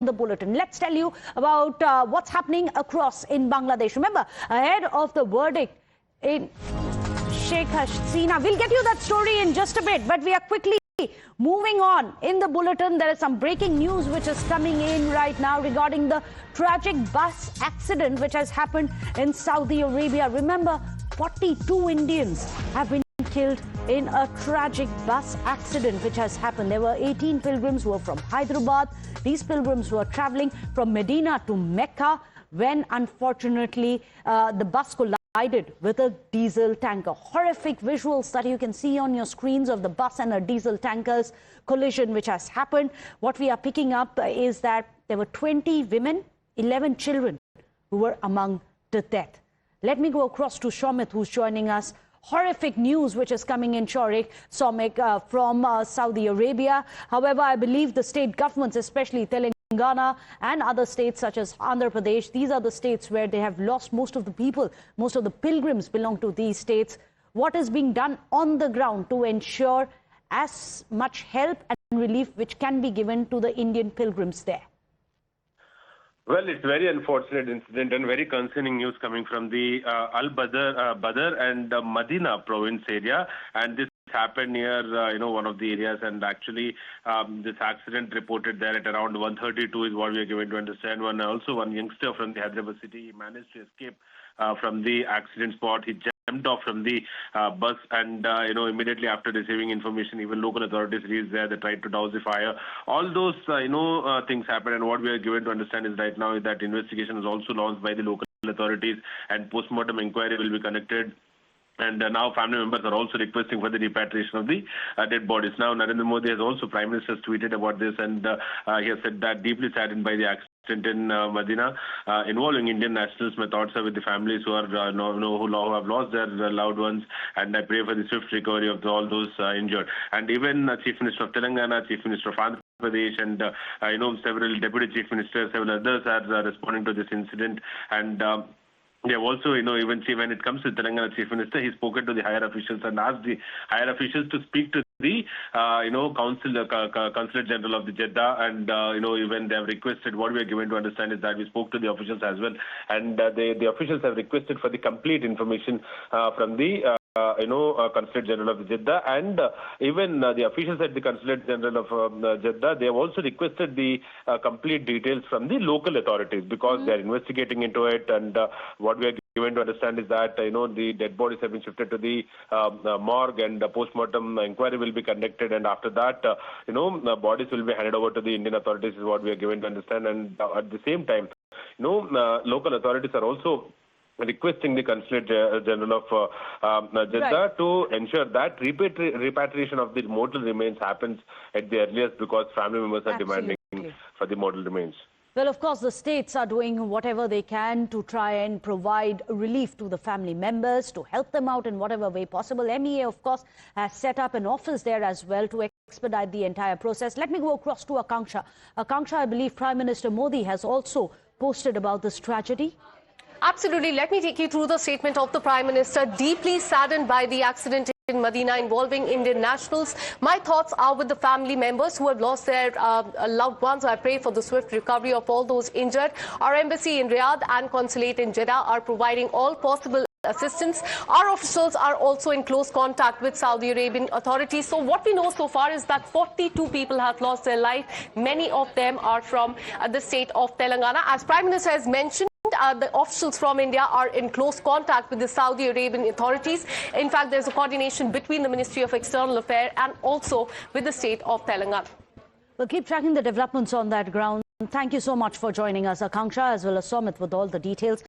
the bulletin. Let's tell you about what's happening across in Bangladesh. Remember, ahead of the verdict in Sheikh Hasina, we'll get you that story in just a bit, but we are quickly moving on. In the bulletin, there is some breaking news which is coming in right now regarding the tragic bus accident which has happened in Saudi Arabia. Remember, 42 Indians have been killed in a tragic bus accident which has happened. There were 18 pilgrims who were from Hyderabad. These pilgrims were traveling from Medina to Mecca when, unfortunately, the bus collided with a diesel tanker. Horrific visuals that you can see on your screens of the bus and a diesel tanker's collision which has happened. What we are picking up is that there were 20 women, 11 children who were among the death. Let me go across to Shomit, who's joining us. Horrific news which is coming in, Shomit, from Saudi Arabia. However, I believe the state governments, especially Telangana and other states such as Andhra Pradesh, these are the states where they have lost most of the people. Most of the pilgrims belong to these states. What is being done on the ground to ensure as much help and relief which can be given to the Indian pilgrims there? Well, it's a very unfortunate incident and very concerning news coming from the Badr and Medina province area, and this happened near one of the areas, and actually this accident reported there at around 1:32 is what we are given to understand. One youngster from the Hyderabad city, he managed to escape from the accident spot. He jumped off from the bus, and immediately after receiving information, even local authorities reached there. They tried to douse the fire. All those things happened, and what we are given to understand is right now is that investigation is also launched by the local authorities, and post-mortem inquiry will be conducted. And now family members are also requesting for the repatriation of the dead bodies. Now Narendra Modi has also, Prime Minister, has tweeted about this, and he has said that deeply saddened by the accident in Medina involving Indian nationals. My thoughts are with the families who are who have lost their loved ones, and I pray for the swift recovery of all those injured. And even Chief Minister of Telangana, Chief Minister of Andhra Pradesh, and several Deputy Chief Ministers, several others are responding to this incident. And they have also, even when it comes to Telangana Chief Minister, he's spoken to the higher officials and asked the higher officials to speak to the, Consulate General of the Jeddah, and, even they have requested, what we are given to understand is that we spoke to the officials as well, and the officials have requested for the complete information from the Consulate General of the Jeddah, and even the officials at the Consulate General of Jeddah, they have also requested the complete details from the local authorities, because they are investigating into it, and what we are given to understand is that the dead bodies have been shifted to the morgue, and post-mortem inquiry will be conducted, and after that the bodies will be handed over to the Indian authorities is what we are given to understand. And at the same time, local authorities are also requesting the Consulate General of Jeddah to ensure that repatriation of the mortal remains happens at the earliest, because family members are demanding for the mortal remains. Well, of course, the states are doing whatever they can to try and provide relief to the family members, to help them out in whatever way possible. MEA, of course, has set up an office there as well to expedite the entire process. Let me go across to Akanksha. Akanksha, I believe Prime Minister Modi has also posted about this tragedy. Absolutely. Let me take you through the statement of the Prime Minister. Deeply saddened by the accident in Medina involving Indian nationals. My thoughts are with the family members who have lost their loved ones. I pray for the swift recovery of all those injured. Our embassy in Riyadh and consulate in Jeddah are providing all possible assistance. Our officials are also in close contact with Saudi Arabian authorities. So what we know so far is that 42 people have lost their life. Many of them are from the state of Telangana. As Prime Minister has mentioned, the officials from India are in close contact with the Saudi Arabian authorities. In fact, there's a coordination between the Ministry of External Affairs and also with the state of Telangana. We'll keep tracking the developments on that ground. Thank you so much for joining us, Akanksha, as well as Somit, with all the details.